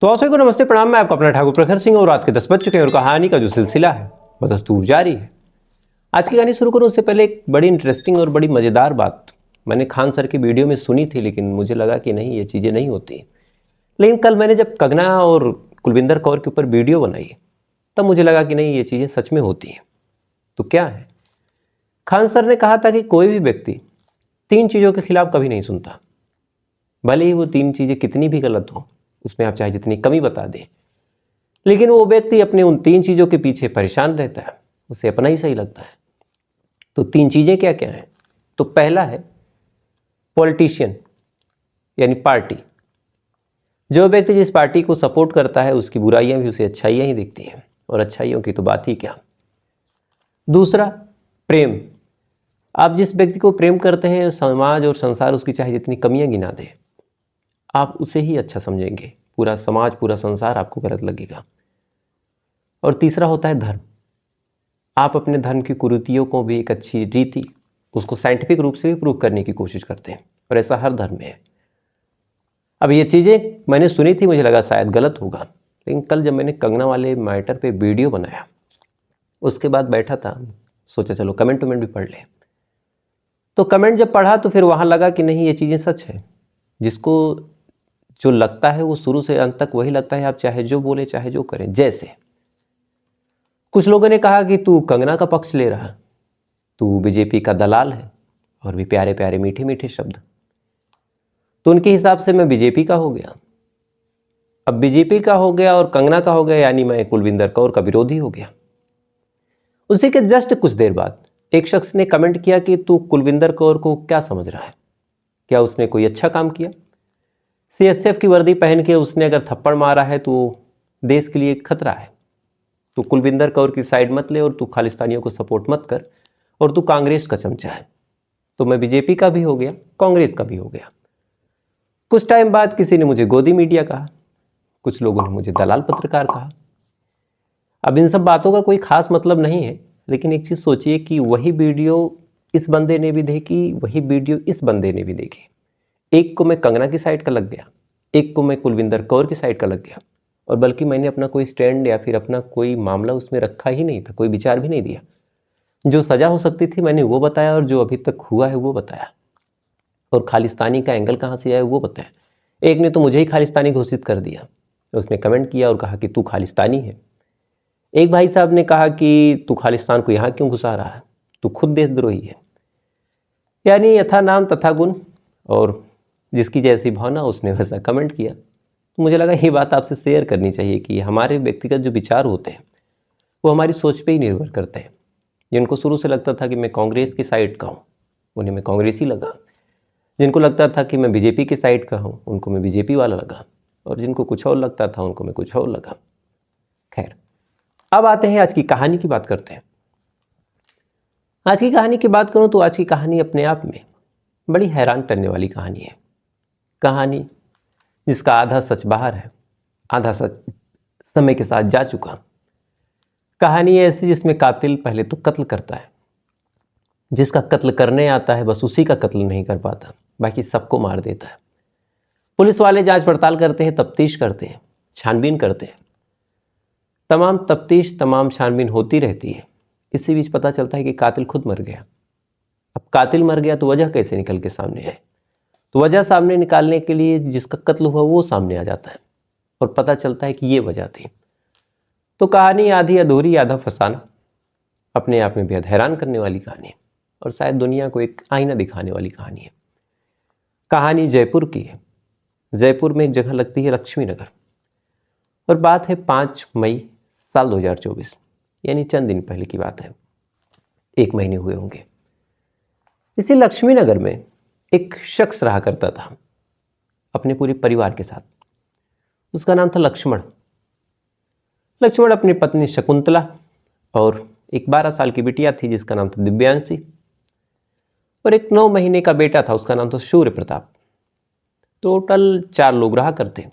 तो आप सभी को नमस्ते प्रणाम। मैं आपका अपना ठाकुर प्रखर सिंह और रात के 10 बज चुके हैं और कहानी का जो सिलसिला है बदस्तूर जारी है। आज की कहानी शुरू करूं उससे पहले एक बड़ी इंटरेस्टिंग और बड़ी मज़ेदार बात मैंने खान सर की वीडियो में सुनी थी, लेकिन मुझे लगा कि नहीं, ये चीज़ें नहीं होती। लेकिन कल मैंने जब कंगना और कुलविंदर कौर के ऊपर वीडियो बनाई तब मुझे लगा कि नहीं, ये चीज़ें सच में होती हैं। तो क्या है? खान सर ने कहा था कि कोई भी व्यक्ति 3 चीज़ों के खिलाफ कभी नहीं सुनता, भले ही वो 3 चीज़ें कितनी भी गलत हो, उसमें आप चाहे जितनी कमी बता दें, लेकिन वो व्यक्ति अपने उन 3 चीज़ों के पीछे परेशान रहता है, उसे अपना ही सही लगता है। तो 3 चीज़ें क्या क्या हैं? तो पहला है पॉलिटिशियन, यानी पार्टी। जो व्यक्ति जिस पार्टी को सपोर्ट करता है उसकी बुराइयां भी उसे अच्छाइयां ही दिखती हैं, और अच्छाइयों की तो बात ही क्या। दूसरा, प्रेम। आप जिस व्यक्ति को प्रेम करते हैं, समाज और संसार उसकी चाहे जितनी कमियां गिना दे, आप उसे ही अच्छा समझेंगे। पूरा समाज, पूरा संसार आपको गलत लगेगा। और तीसरा होता है धर्म। आप अपने धर्म की कुरीतियों को भी एक अच्छी रीति, उसको साइंटिफिक रूप से भी प्रूव करने की कोशिश करते हैं, और ऐसा हर धर्म में है। अब ये चीज़ें मैंने सुनी थी, मुझे लगा शायद गलत होगा, लेकिन कल जब मैंने कंगना वाले मैटर पे वीडियो बनाया, उसके बाद बैठा था, सोचा चलो कमेंट वमेंट भी पढ़ लें। तो कमेंट जब पढ़ा तो फिर वहाँ लगा कि नहीं, ये चीज़ें सच है। जिसको जो लगता है वो शुरू से अंत तक वही लगता है, आप चाहे जो बोले चाहे जो करें। जैसे कुछ लोगों ने कहा कि तू कंगना का पक्ष ले रहा, तू बीजेपी का दलाल है, और भी प्यारे प्यारे मीठे मीठे शब्द। तो उनके हिसाब से मैं बीजेपी का हो गया। अब बीजेपी का हो गया और कंगना का हो गया, यानी मैं कुलविंदर कौर का विरोधी हो गया। उसी के जस्ट कुछ देर बाद एक शख्स ने कमेंट किया कि तू कुलविंदर कौर को क्या समझ रहा है, क्या उसने कोई अच्छा काम किया? सीएसएफ की वर्दी पहन के उसने अगर थप्पड़ मारा है तो देश के लिए खतरा है। तू कुलविंदर कौर की साइड मत ले, और तू खालिस्तानियों को सपोर्ट मत कर, और तू कांग्रेस का चमचा है। तो मैं बीजेपी का भी हो गया, कांग्रेस का भी हो गया। कुछ टाइम बाद किसी ने मुझे गोदी मीडिया कहा, कुछ लोगों ने मुझे दलाल पत्रकार कहा। अब इन सब बातों का कोई खास मतलब नहीं है, लेकिन एक चीज़ सोचिए कि वही वीडियो इस बंदे ने भी देखी, वही वीडियो इस बंदे ने भी देखी। एक को मैं कंगना की साइड का लग गया, एक को मैं कुलविंदर कौर की साइड का लग गया, और बल्कि मैंने अपना कोई स्टैंड या फिर अपना कोई मामला उसमें रखा ही नहीं था, कोई विचार भी नहीं दिया। जो सज़ा हो सकती थी मैंने वो बताया, और जो अभी तक हुआ है वो बताया, और खालिस्तानी का एंगल कहाँ से आया वो बताया। एक ने तो मुझे ही खालिस्तानी घोषित कर दिया, उसने कमेंट किया और कहा कि तू खालिस्तानी है। एक भाई साहब ने कहा कि तू खालिस्तान को यहाँ क्यों घुसा रहा है, तू खुद देशद्रोही है। यानी यथा नाम तथा गुण, और जिसकी जैसी भावना उसने वैसा कमेंट किया। तो मुझे लगा ये बात आपसे शेयर करनी चाहिए कि हमारे व्यक्तिगत जो विचार होते हैं वो हमारी सोच पे ही निर्भर करते हैं। जिनको शुरू से लगता था कि मैं कांग्रेस की साइड का हूँ, उन्हें मैं कांग्रेसी लगा। जिनको लगता था कि मैं बीजेपी की साइड का हूँ, उनको मैं बीजेपी वाला लगा, और जिनको कुछ और लगता था उनको मैं कुछ और लगा। खैर, अब आते हैं आज की कहानी की बात करते हैं। आज की कहानी की बात करूं तो आज की कहानी अपने आप में बड़ी हैरान करने वाली कहानी है। कहानी जिसका आधा सच बाहर है, आधा सच समय के साथ जा चुका। कहानी ऐसी जिसमें कातिल पहले तो कत्ल करता है, जिसका कत्ल करने आता है बस उसी का कत्ल नहीं कर पाता, बाकी सबको मार देता है। पुलिस वाले जांच पड़ताल करते हैं, तफ्तीश करते हैं, छानबीन करते हैं। तमाम तफ्तीश, तमाम छानबीन होती रहती है। इसी बीच पता चलता है कि कातिल खुद मर गया। अब कातिल मर गया तो वजह कैसे निकल के सामने आए? तो वजह सामने निकालने के लिए जिसका कत्ल हुआ वो सामने आ जाता है, और पता चलता है कि ये वजह थी। तो कहानी आधी अधूरी, आधा फसाना, अपने आप में बेहद हैरान करने वाली कहानी है, और शायद दुनिया को एक आईना दिखाने वाली कहानी है। कहानी जयपुर की है। जयपुर में एक जगह लगती है लक्ष्मी नगर, और बात है 5 मई साल 2024, यानी चंद दिन पहले की बात है, 1 महीने हुए होंगे। इसी लक्ष्मी नगर में एक शख्स रहा करता था अपने पूरे परिवार के साथ। उसका नाम था लक्ष्मण। लक्ष्मण अपनी पत्नी शकुंतला और एक 12 साल की बिटिया थी जिसका नाम था दिव्यांशी, और एक 9 महीने का बेटा था, उसका नाम था सूर्य प्रताप। टोटल 4 लोग रहा करते,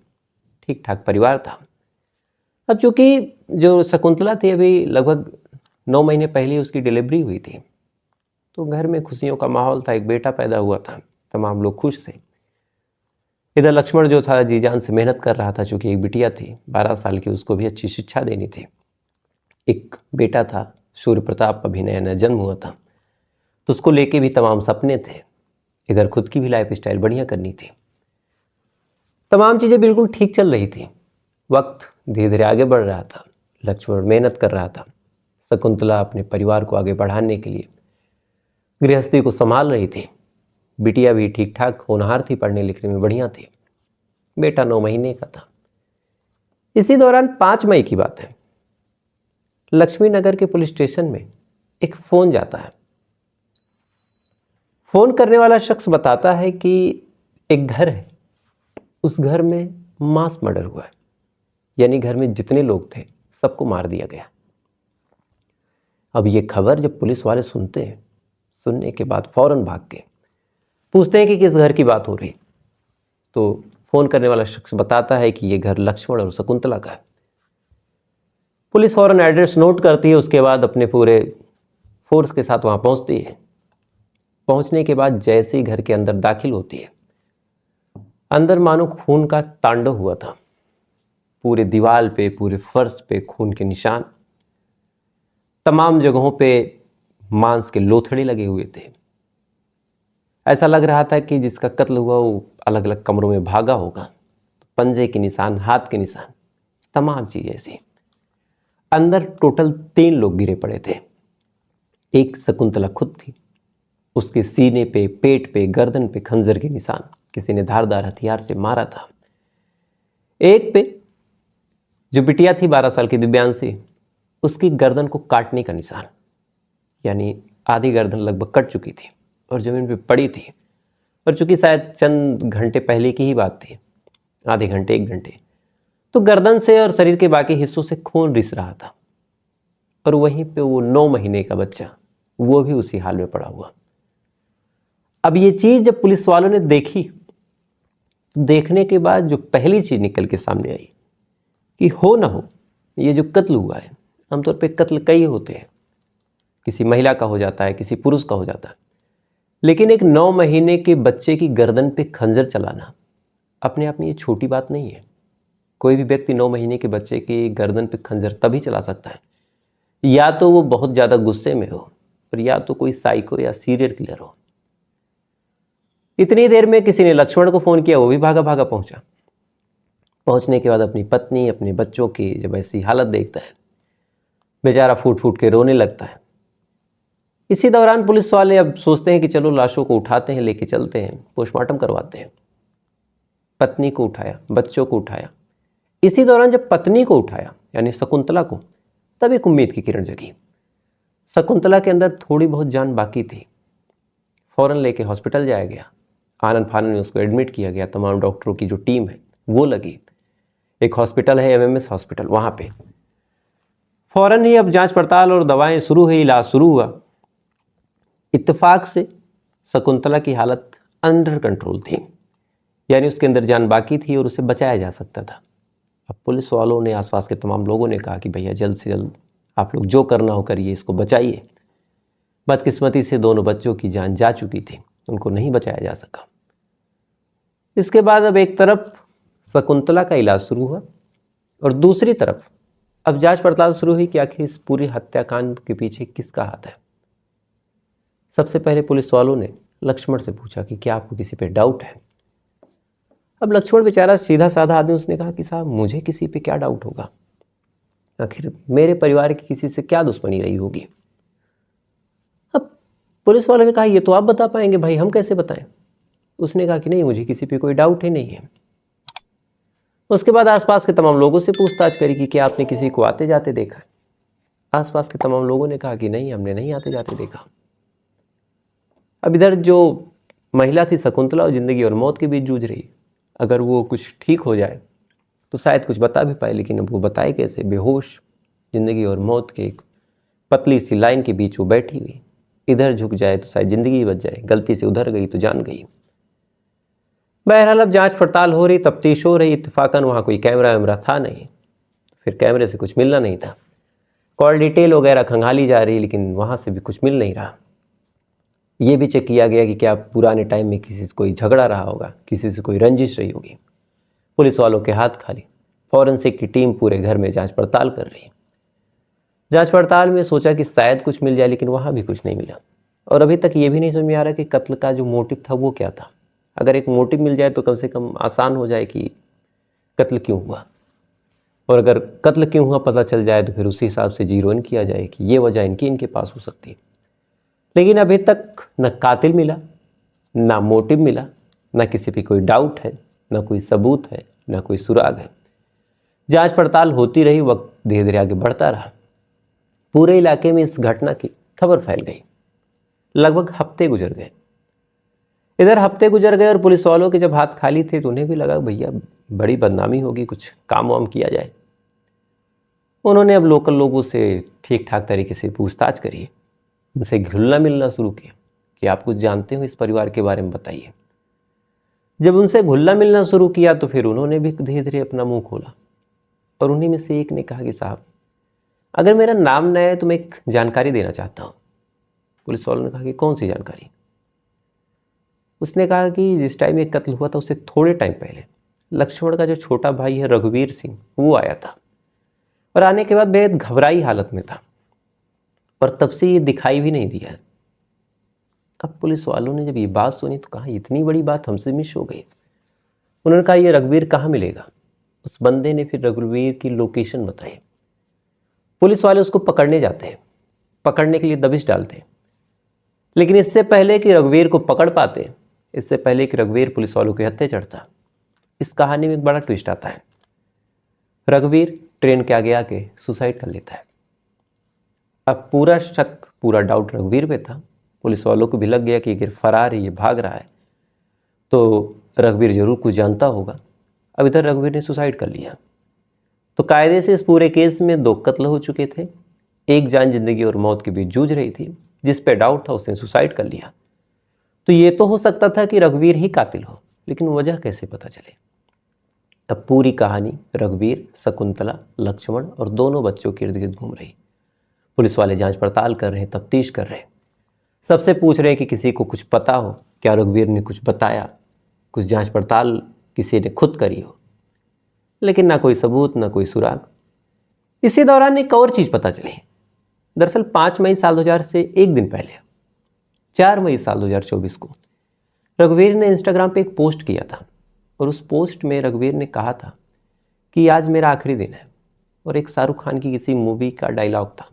ठीक ठाक परिवार था। अब चूंकि जो शकुंतला थी, अभी लगभग 9 महीने पहले उसकी डिलीवरी हुई थी, तो घर में खुशियों का माहौल था, एक बेटा पैदा हुआ था, तमाम लोग खुश थे। इधर लक्ष्मण जो था जी जान से मेहनत कर रहा था, चूंकि एक बिटिया थी 12 साल की, उसको भी अच्छी शिक्षा देनी थी। एक बेटा था, सूर्य प्रताप, अभी नया नया जन्म हुआ था, तो उसको लेके भी तमाम सपने थे। इधर खुद की भी लाइफ स्टाइल बढ़िया करनी थी। तमाम चीज़ें बिल्कुल ठीक चल रही थी। वक्त धीरे धीरे आगे बढ़ रहा था। लक्ष्मण मेहनत कर रहा था। शकुंतला अपने परिवार को आगे बढ़ाने के लिए गृहस्थी को संभाल रही थी। बिटिया भी ठीक ठाक होनहार थी, पढ़ने लिखने में बढ़िया थी। बेटा 9 महीने का था। इसी दौरान 5 मई की बात है, लक्ष्मी नगर के पुलिस स्टेशन में एक फोन जाता है। फोन करने वाला शख्स बताता है कि एक घर है, उस घर में मास मर्डर हुआ है, यानी घर में जितने लोग थे सबको मार दिया गया। अब ये खबर जब पुलिस वाले सुनते हैं, सुनने के बाद फौरन भाग के पूछते हैं कि किस घर की बात हो रही। तो फोन करने वाला शख्स बताता है कि ये घर लक्ष्मण और शकुंतला का है। पुलिस फौरन एड्रेस नोट करती है, उसके बाद अपने पूरे फोर्स के साथ वहां पहुंचती है। पहुंचने के बाद जैसे ही घर के अंदर दाखिल होती है, अंदर मानो खून का तांडव हुआ था। पूरे दीवार पे, पूरे फर्श पे खून के निशान, तमाम जगहों पे मांस के लोथड़े लगे हुए थे। ऐसा लग रहा था कि जिसका कत्ल हुआ वो अलग अलग कमरों में भागा होगा। पंजे के निशान, हाथ के निशान, तमाम चीज ऐसी। अंदर टोटल 3 लोग गिरे पड़े थे। एक शकुंतला खुद थी, उसके सीने पे, पेट पे, गर्दन पे खंजर के निशान, किसी ने धारदार हथियार से मारा था। एक पे जो बिटिया थी 12 साल की दिव्यांशी, उसकी गर्दन को काटने का निशान, यानी आधी गर्दन लगभग कट चुकी थी और जमीन पे पड़ी थी। और चूंकि शायद चंद घंटे पहले की ही बात थी, आधे घंटे 1 घंटे, तो गर्दन से और शरीर के बाकी हिस्सों से खून रिस रहा था। और वहीं पे वो 9 महीने का बच्चा, वो भी उसी हाल में पड़ा हुआ। अब ये चीज जब पुलिस वालों ने देखी, तो देखने के बाद जो पहली चीज निकल के सामने आई कि हो ना हो, ये जो कत्ल हुआ है, आमतौर पे कत्ल कई होते हैं, किसी महिला का हो जाता है, किसी पुरुष का हो जाता है, लेकिन एक 9 महीने के बच्चे की गर्दन पे खंजर चलाना अपने आप में ये छोटी बात नहीं है। कोई भी व्यक्ति 9 महीने के बच्चे की गर्दन पे खंजर तभी चला सकता है या तो वो बहुत ज्यादा गुस्से में हो और या तो कोई साइको या सीरियल किलर हो। इतनी देर में किसी ने लक्ष्मण को फोन किया, वो भी भागा भागा पहुंचा। पहुंचने के बाद अपनी पत्नी, अपने बच्चों की जब ऐसी हालत देखता है, बेचारा फूट फूट के रोने लगता है। इसी दौरान पुलिस वाले अब सोचते हैं कि चलो लाशों को उठाते हैं, लेके चलते हैं, पोस्टमार्टम करवाते हैं। पत्नी को उठाया, बच्चों को उठाया। इसी दौरान जब पत्नी को उठाया, यानी शकुंतला को, तब एक उम्मीद की किरण जगी। शकुंतला के अंदर थोड़ी बहुत जान बाकी थी। फौरन लेके हॉस्पिटल जाया गया। आनन फानन में उसको एडमिट किया गया। तमाम डॉक्टरों की जो टीम है वो लगी। एक हॉस्पिटल है MMS हॉस्पिटल, वहां पे फौरन ही अब जांच पड़ताल और दवाएं शुरू हुई, इलाज शुरू हुआ। इत्तेफाक से शकुंतला की हालत अंडर कंट्रोल थी, यानी उसके अंदर जान बाकी थी और उसे बचाया जा सकता था। अब पुलिस वालों ने, आसपास के तमाम लोगों ने कहा कि भैया जल्द से जल्द आप लोग जो करना हो करिए, इसको बचाइए। बदकिस्मती से दोनों बच्चों की जान जा चुकी थी, उनको नहीं बचाया जा सका। इसके बाद अब एक तरफ शकुंतला का इलाज शुरू हुआ और दूसरी तरफ अब जांच पड़ताल शुरू हुई कि आखिर इस पूरी हत्याकांड के पीछे किसका हाथ है। सबसे पहले पुलिस वालों ने लक्ष्मण से पूछा कि क्या आपको किसी पे डाउट है। अब लक्ष्मण बेचारा सीधा साधा आदमी, उसने कहा कि साहब मुझे किसी पे क्या डाउट होगा, आखिर मेरे परिवार की किसी से क्या दुश्मनी रही होगी। अब पुलिस वालों ने कहा ये तो आप बता पाएंगे भाई, हम कैसे बताएं। उसने कहा कि नहीं, मुझे किसी पे कोई डाउट ही नहीं है। उसके बाद आसपास के तमाम लोगों से पूछताछ करी कि क्या आपने किसी को आते जाते देखा है। आसपास के तमाम लोगों ने कहा कि नहीं, हमने नहीं आते जाते देखा। अब इधर जो महिला थी शकुंतला, और जिंदगी और मौत के बीच जूझ रही। अगर वो कुछ ठीक हो जाए तो शायद कुछ बता भी पाए, लेकिन अब वो बताए कैसे। बेहोश, जिंदगी और मौत के एक पतली सी लाइन के बीच वो बैठी हुई। इधर झुक जाए तो शायद जिंदगी बच जाए, गलती से उधर गई तो जान गई। बहरहाल अब जांच पड़ताल हो रही, तफ्तीश हो रही। इत्तेफाकन वहाँ कोई कैमरा वैमरा था नहीं, फिर कैमरे से कुछ मिलना नहीं था। कॉल डिटेल वगैरह खंगाली जा रही, लेकिन वहाँ से भी कुछ मिल नहीं रहा। ये भी चेक किया गया कि क्या पुराने टाइम में किसी से कोई झगड़ा रहा होगा, किसी से कोई रंजिश रही होगी। पुलिस वालों के हाथ खाली। फॉरेंसिक की टीम पूरे घर में जांच पड़ताल कर रही है। जांच पड़ताल में सोचा कि शायद कुछ मिल जाए, लेकिन वहाँ भी कुछ नहीं मिला। और अभी तक ये भी नहीं समझ में आ रहा कि कत्ल का जो मोटिव था वो क्या था। अगर एक मोटिव मिल जाए तो कम से कम आसान हो जाए कि कत्ल क्यों हुआ, और अगर कत्ल क्यों हुआ पता चल जाए तो फिर उसी हिसाब से जीरो इन किया जाए कि ये वजह इनके पास हो सकती है। लेकिन अभी तक न कातिल मिला, ना मोटिव मिला, ना किसी पे कोई डाउट है, ना कोई सबूत है, ना कोई सुराग है। जांच पड़ताल होती रही, वक्त धीरे धीरे आगे बढ़ता रहा। पूरे इलाके में इस घटना की खबर फैल गई। लगभग हफ्ते गुजर गए। इधर हफ्ते गुजर गए और पुलिस वालों के जब हाथ खाली थे तो उन्हें भी लगा भैया बड़ी बदनामी होगी, कुछ काम वाम किया जाए। उन्होंने अब लोकल लोगों से ठीक ठाक तरीके से पूछताछ करी, उनसे घुलना मिलना शुरू किया कि आप कुछ जानते हो इस परिवार के बारे में, बताइए। जब उनसे घुलना मिलना शुरू किया तो फिर उन्होंने भी धीरे धीरे अपना मुंह खोला, और उन्हीं में से एक ने कहा कि साहब अगर मेरा नाम न है तो मैं एक जानकारी देना चाहता हूँ। पुलिस वालों ने कहा कि कौन सी जानकारी? उसने कहा कि जिस टाइम ये कत्ल हुआ था उससे थोड़े टाइम पहले लक्ष्मण का जो छोटा भाई है रघुवीर सिंह, वो आया था, और आने के बाद बेहद घबराई हालत में था, और तब से ये दिखाई भी नहीं दिया है। अब पुलिस वालों ने जब ये बात सुनी तो कहा इतनी बड़ी बात हमसे मिस हो गई। उन्होंने कहा ये रघुवीर कहाँ मिलेगा? उस बंदे ने फिर रघुवीर की लोकेशन बताई। पुलिस वाले उसको पकड़ने जाते हैं, पकड़ने के लिए दबिश डालते हैं, लेकिन इससे पहले कि रघुवीर को पकड़ पाते, इससे पहले कि रघुवीर पुलिस वालों के हत्थे चढ़ता, इस कहानी में एक बड़ा ट्विस्ट आता है। रघुवीर ट्रेन के आगे आके सुसाइड कर लेता है। अब पूरा शक, पूरा डाउट रघुवीर पे था। पुलिस वालों को भी लग गया कि अगर फरार है, ये भाग रहा है, तो रघुवीर जरूर कुछ जानता होगा। अब इधर रघुवीर ने सुसाइड कर लिया। तो कायदे से इस पूरे केस में 2 कत्ल हो चुके थे। एक जान जिंदगी और मौत के बीच जूझ रही थी, जिस पे डाउट था उसने सुसाइड कर लिया। तो ये तो हो सकता था कि रघुवीर ही कातिल हो, लेकिन वजह कैसे पता चले? अब पूरी कहानी रघुवीर, शकुंतला, लक्ष्मण और दोनों बच्चों के इर्द गिर्द घूम रही। पुलिस वाले जांच पड़ताल कर रहे हैं, तफ्तीश कर रहे हैं, सबसे पूछ रहे हैं कि किसी को कुछ पता हो, क्या रघुवीर ने कुछ बताया, कुछ जांच पड़ताल किसी ने खुद करी हो। लेकिन ना कोई सबूत, ना कोई सुराग। इसी दौरान एक और चीज पता चली। दरअसल 5 मई साल 2000 से एक दिन पहले 4 मई साल 2024 को रघुवीर ने इंस्टाग्राम पे एक पोस्ट किया था, और उस पोस्ट में रघुवीर ने कहा था कि आज मेरा आखिरी दिन है, और एक शाहरुख खान की किसी मूवी का डायलॉग था।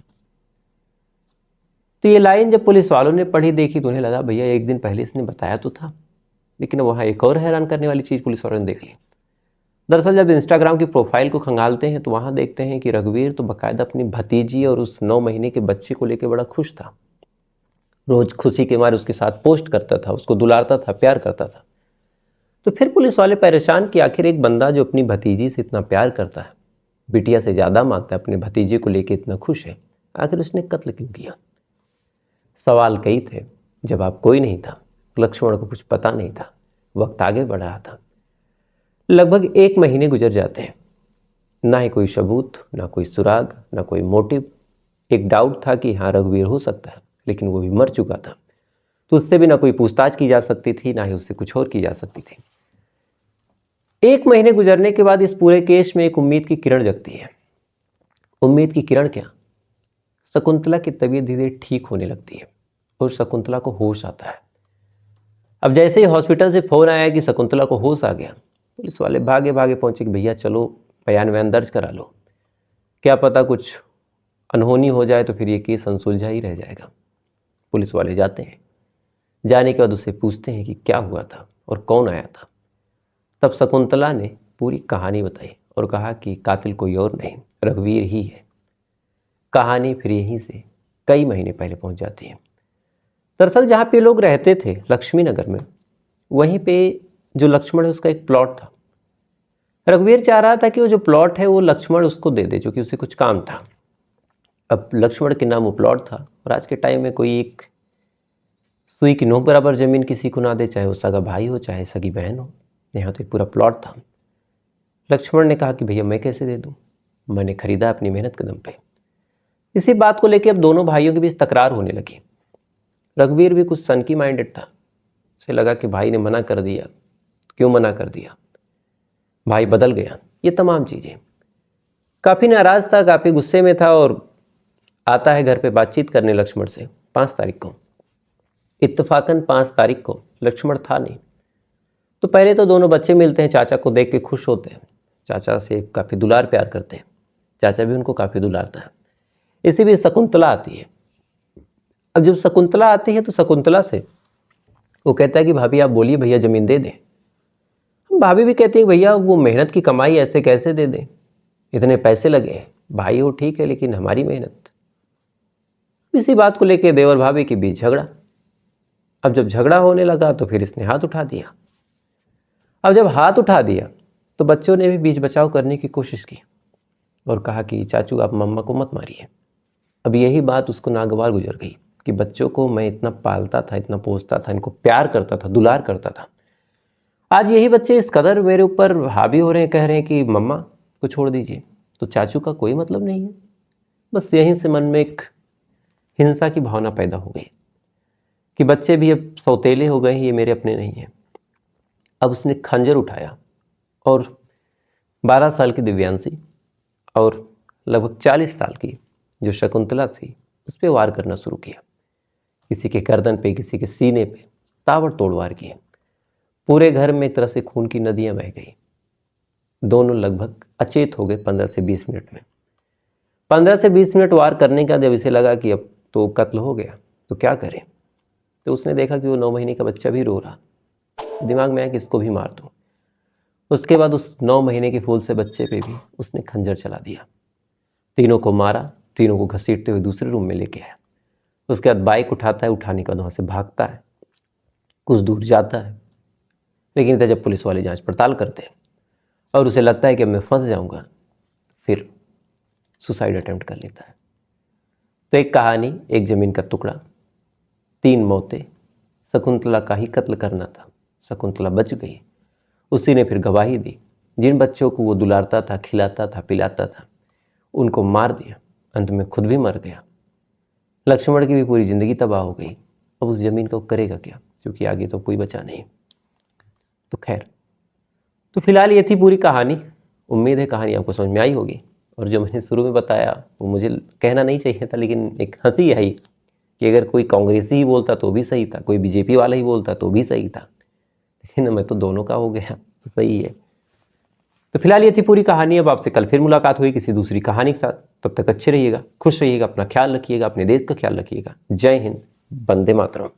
तो ये लाइन जब पुलिस वालों ने पढ़ी देखी तो उन्हें लगा भैया एक दिन पहले इसने बताया तो था। लेकिन वहाँ एक और हैरान करने वाली चीज़ पुलिस वालों ने देख ली। दरअसल जब इंस्टाग्राम की प्रोफाइल को खंगालते हैं तो वहाँ देखते हैं कि रघुवीर तो बाकायदा अपनी भतीजी और उस 9 महीने के बच्चे को लेकर बड़ा खुश था। रोज खुशी के मारे उसके साथ पोस्ट करता था, उसको दुलारता था, प्यार करता था। तो फिर पुलिस वाले परेशान कि आखिर एक बंदा जो अपनी भतीजी से इतना प्यार करता है, बिटिया से ज़्यादा मानता है, अपने भतीजे को लेकर इतना खुश है, आखिर उसने कत्ल क्यों किया? सवाल कई थे, जवाब कोई नहीं था। लक्ष्मण को कुछ पता नहीं था। वक्त आगे बढ़ रहा था। लगभग 1 महीने गुजर जाते हैं, ना ही कोई सबूत, ना कोई सुराग, ना कोई मोटिव। एक डाउट था कि हाँ रघुवीर हो सकता है, लेकिन वो भी मर चुका था, तो उससे भी ना कोई पूछताछ की जा सकती थी, ना ही उससे कुछ और की जा सकती थी। 1 महीने गुजरने के बाद इस पूरे केस में एक उम्मीद की किरण जगती है। उम्मीद की किरण क्या? शकुंतला की तबीयत धीरे धीरे ठीक होने लगती है और शकुंतला को होश आता है। अब जैसे ही हॉस्पिटल से फोन आया कि शकुंतला को होश आ गया, पुलिस वाले भागे भागे पहुंचे कि भैया चलो बयान दर्ज करा लो, क्या पता कुछ अनहोनी हो जाए तो फिर ये केस अनसुलझा ही रह जाएगा। पुलिस वाले जाते हैं, जाने के बाद उससे पूछते हैं कि क्या हुआ था और कौन आया था। तब शकुंतला ने पूरी कहानी बताई और कहा कि कातिल कोई और नहीं, रघुवीर ही है। कहानी फिर यहीं से कई महीने पहले पहुंच जाती है। दरअसल जहाँ पे लोग रहते थे लक्ष्मी नगर में, वहीं पे जो लक्ष्मण है उसका एक प्लॉट था। रघुवीर चाह रहा था कि वो जो प्लॉट है वो लक्ष्मण उसको दे दे, जो कि उसे कुछ काम था। अब लक्ष्मण के नाम वो प्लॉट था, और आज के टाइम में कोई एक सुई की नोक बराबर जमीन किसी को ना दे, चाहे वो सगा भाई हो चाहे सगी बहन हो। यहाँ तो एक पूरा प्लॉट था। लक्ष्मण ने कहा कि भैया मैं कैसे दे दूँ, मैंने खरीदा अपनी मेहनत के दम पे। इसी बात को लेकर अब दोनों भाइयों के बीच तकरार होने लगी। रघुवीर भी कुछ सनकी माइंडेड था। उसे लगा कि भाई ने मना कर दिया, क्यों मना कर दिया, भाई बदल गया, ये तमाम चीज़ें। काफ़ी नाराज़ था, काफ़ी गुस्से में था और आता है घर पे बातचीत करने लक्ष्मण से 5 तारीख को। इत्तेफाकन 5 तारीख को लक्ष्मण था नहीं। तो पहले तो दोनों बच्चे मिलते हैं, चाचा को देख के खुश होते हैं, चाचा से काफ़ी दुलार प्यार करते हैं, चाचा भी उनको काफ़ी दुलारता है। इसी बीच शकुंतला आती है। अब जब शकुंतला आती है तो शकुंतला से वो कहता है कि भाभी आप बोलिए, भैया ज़मीन दे दें। भाभी भी कहती है भैया वो मेहनत की कमाई ऐसे कैसे दे दें, इतने पैसे लगे हैं, भाई हो ठीक है लेकिन हमारी मेहनत। इसी बात को लेकर देवर भाभी के बीच झगड़ा। अब जब झगड़ा होने लगा तो फिर इसने हाथ उठा दिया। अब जब हाथ उठा दिया तो बच्चों ने भी बीच बचाव करने की कोशिश की और कहा कि चाचू आप मम्मा को मत मारिए। अब यही बात उसको नागवार गुजर गई कि बच्चों को मैं इतना पालता था, इतना पोसता था, इनको प्यार करता था, दुलार करता था, आज यही बच्चे इस कदर मेरे ऊपर हावी हो रहे हैं, कह रहे हैं कि मम्मा को छोड़ दीजिए, तो चाचू का कोई मतलब नहीं है। बस यहीं से मन में एक हिंसा की भावना पैदा हो गई कि बच्चे भी अब सौतेले हो गए हैं, ये मेरे अपने नहीं हैं। अब उसने खंजर उठाया और 12 साल की दिव्यांशी और लगभग 40 साल की जो शकुंतला थी उस पर वार करना शुरू किया। किसी के गर्दन पे, किसी के सीने पे ताबड़तोड़ वार किए। पूरे घर में एक तरह से खून की नदियां बह गई। दोनों लगभग अचेत हो गए 15 से 20 मिनट में। 15 से 20 मिनट वार करने का जब इसे लगा कि अब तो कत्ल हो गया तो क्या करें, तो उसने देखा कि वो 9 महीने का बच्चा भी रो रहा। दिमाग में आया कि इसको भी मार दूं। उसके बाद उस 9 महीने के फूल से बच्चे पे भी उसने खंजर चला दिया। तीनों को मारा, तीनों को घसीटते हुए दूसरे रूम में लेके आया। उसके बाद बाइक उठाता है, उठाने के बाद वहाँ से भागता है, कुछ दूर जाता है, लेकिन इधर जब पुलिस वाले जांच पड़ताल करते हैं और उसे लगता है कि अब मैं फंस जाऊंगा, फिर सुसाइड अटेम्प्ट कर लेता है। तो एक कहानी, एक ज़मीन का टुकड़ा, 3 मौतें, शकुंतला का ही कत्ल करना था। शकुंतला बच गई। उसी ने फिर गवाही दी। जिन बच्चों को वो दुलारता था, खिलाता था, पिलाता था, उनको मार दिया, अंत में खुद भी मर गया। लक्ष्मण की भी पूरी ज़िंदगी तबाह हो गई। अब उस ज़मीन को करेगा क्या, क्योंकि आगे तो कोई बचा नहीं। तो खैर, तो फिलहाल ये थी पूरी कहानी। उम्मीद है कहानी आपको समझ में आई होगी। और जो मैंने शुरू में बताया वो मुझे कहना नहीं चाहिए था, लेकिन एक हंसी आई कि अगर कोई कांग्रेसी ही बोलता तो भी सही था, कोई बीजेपी वाला ही बोलता तो भी सही था, लेकिन मैं तो दोनों का हो गया तो सही है। तो फिलहाल ये थी पूरी कहानी। अब आपसे कल फिर मुलाकात हुई किसी दूसरी कहानी के साथ। तब तक अच्छे रहिएगा, खुश रहिएगा, अपना ख्याल रखिएगा, अपने देश का ख्याल रखिएगा। जय हिंद, वंदे मातरम।